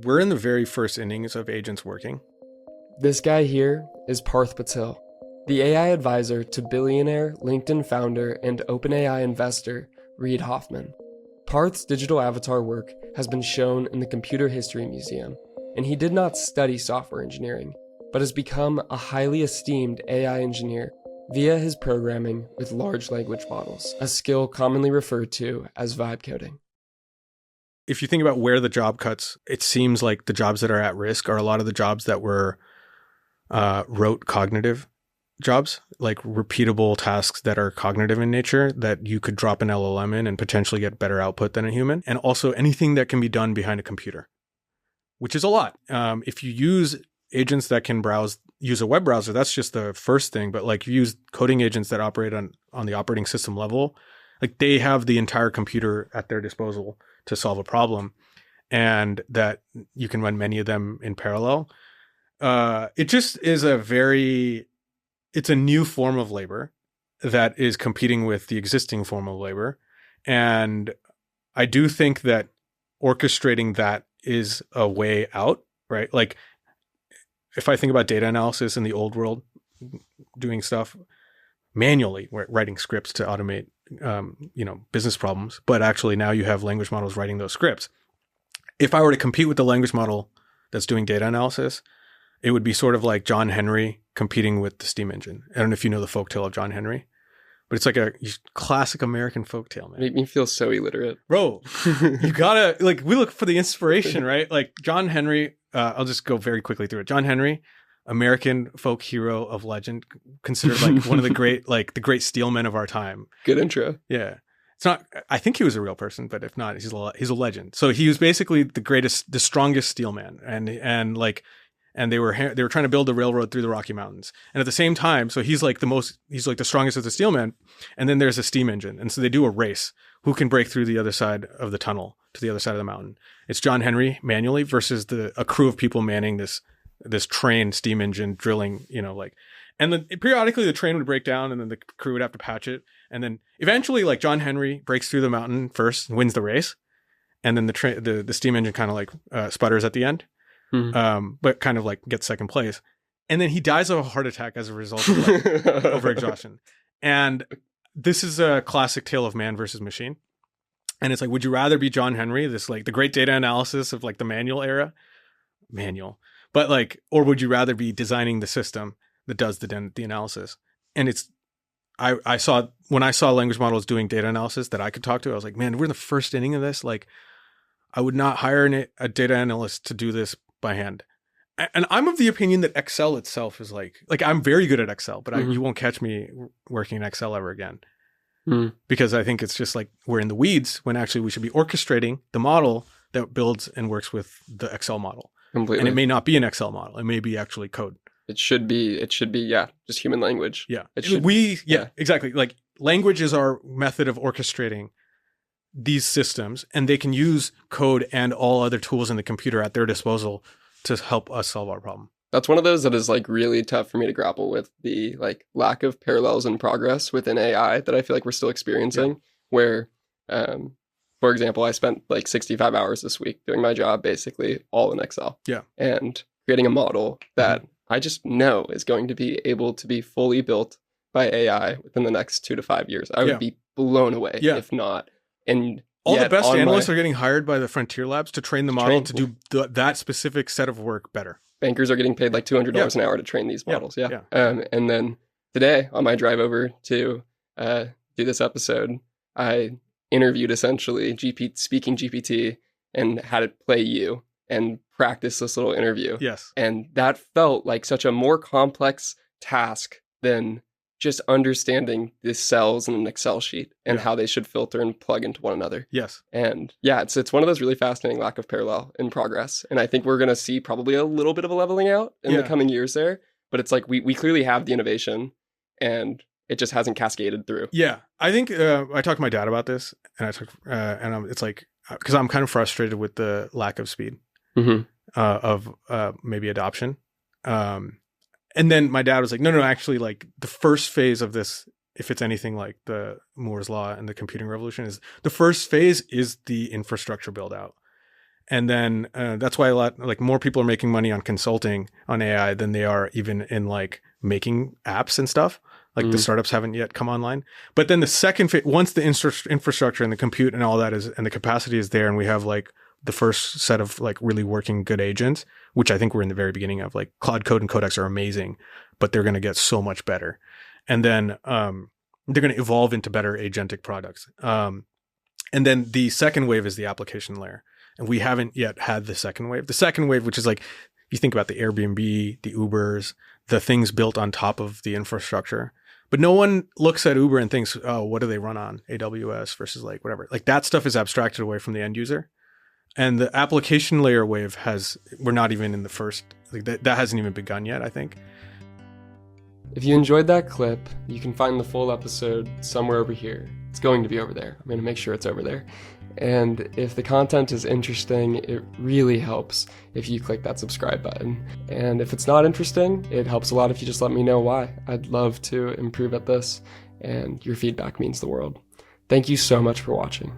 we're in the very first innings of agents working. This guy here is Parth Patil, the AI advisor to billionaire, LinkedIn founder, and OpenAI investor Reid Hoffman. Parth's digital avatar work has been shown in the Computer History Museum, and he did not study software engineering, but has become a highly esteemed AI engineer via his programming with large language models, a skill commonly referred to as vibe coding. If you think about where the job cuts, it seems like the jobs that are at risk are a lot of the jobs that were rote cognitive jobs, like repeatable tasks that are cognitive in nature that you could drop an LLM in and potentially get better output than a human. And also anything that can be done behind a computer, which is a lot. If you use agents that can use a web browser, that's just the first thing. But like you use coding agents that operate on the operating system level, like they have the entire computer at their disposal to solve a problem, and that you can run many of them in parallel. It just is it's a new form of labor that is competing with the existing form of labor. And I do think that orchestrating that is a way out, right? Like if I think about data analysis in the old world, doing stuff manually, writing scripts to automate, business problems, but actually now you have language models writing those scripts. If I were to compete with the language model that's doing data analysis, it would be sort of like John Henry competing with the steam engine. I don't know if you know the folktale of John Henry, but it's like a classic American folktale, man. Make me feel so illiterate. Bro, you gotta, we look for the inspiration, right? Like John Henry, I'll just go very quickly through it. John Henry, American folk hero of legend, considered like one of the great, the great steelmen of our time. Good intro. Yeah. It's not, I think he was a real person, but if not, he's a legend. So he was basically the strongest steelman. And they were trying to build a railroad through the Rocky Mountains. And at the same time, so he's like the strongest of the steelmen. And then there's a steam engine. And so they do a race. Who can break through the other side of the tunnel to the other side of the mountain? It's John Henry manually versus a crew of people manning this train steam engine drilling, and then periodically the train would break down and then the crew would have to patch it. And then eventually John Henry breaks through the mountain first and wins the race. And then the steam engine kind of sputters at the end. But kind of gets second place. And then he dies of a heart attack as a result of overexhaustion. And this is a classic tale of man versus machine. And it's would you rather be John Henry, this the great data analysis of the manual era? But or would you rather be designing the system that does the analysis? And I saw, when I saw language models doing data analysis that I could talk to, I was like, man, we're in the first inning of this. I would not hire a data analyst to do this by hand. And I'm of the opinion that Excel itself is I'm very good at Excel, but you won't catch me working in Excel ever again. Because I think it's just we're in the weeds when actually we should be orchestrating the model that builds and works with the Excel model. Completely. And it may not be an Excel model. It may be actually code. It should be, just human language. Yeah. Exactly. Language is our method of orchestrating these systems, and they can use code and all other tools in the computer at their disposal to help us solve our problem. That's one of those that is really tough for me to grapple with, the lack of parallels in progress within AI that I feel we're still experiencing, where, for example, I spent 65 hours this week doing my job basically all in Excel. Yeah. And creating a model that I just know is going to be able to be fully built by AI within the next 2 to 5 years. I would be blown away if not. And all the best analysts are getting hired by the frontier labs to train the model to do that specific set of work better. Bankers are getting paid $200 an hour to train these models. Yeah. And then today on my drive over to do this episode, I interviewed essentially speaking GPT and had it play you and practice this little interview. Yes. And that felt like such a more complex task than just understanding the cells in an Excel sheet and how they should filter and plug into one another. Yes. And it's one of those really fascinating lack of parallel in progress. And I think we're going to see probably a little bit of a leveling out in the coming years there. But it's we clearly have the innovation and it just hasn't cascaded through. Yeah. I think I talked to my dad about this and it's because I'm kind of frustrated with the lack of speed of maybe adoption. And then my dad was like, no, actually, the first phase of this, if it's anything like the Moore's Law and the computing revolution, is the first phase is the infrastructure build out. And then that's why more people are making money on consulting on AI than they are even in like making apps and stuff. Like the startups haven't yet come online. But then the second once the infrastructure and the compute and all that is, and the capacity is there, and we have like the first set of like really working good agents, which I think we're in the very beginning of. Like Claude Code and Codex are amazing, but they're going to get so much better. And then they're going to evolve into better agentic products. And then the second wave is the application layer. And we haven't yet had the second wave. The second wave, which is like, you think about the Airbnb, the Ubers, the things built on top of the infrastructure. But no one looks at Uber and thinks, oh, what do they run on? AWS versus like whatever. Like that stuff is abstracted away from the end user. And the application layer wave we're not even in the first, like that hasn't even begun yet, I think. If you enjoyed that clip, you can find the full episode somewhere over here. It's going to be over there. I'm going to make sure it's over there. And if the content is interesting, it really helps if you click that subscribe button. And if it's not interesting, it helps a lot if you just let me know why. I'd love to improve at this, and your feedback means the world. Thank you so much for watching.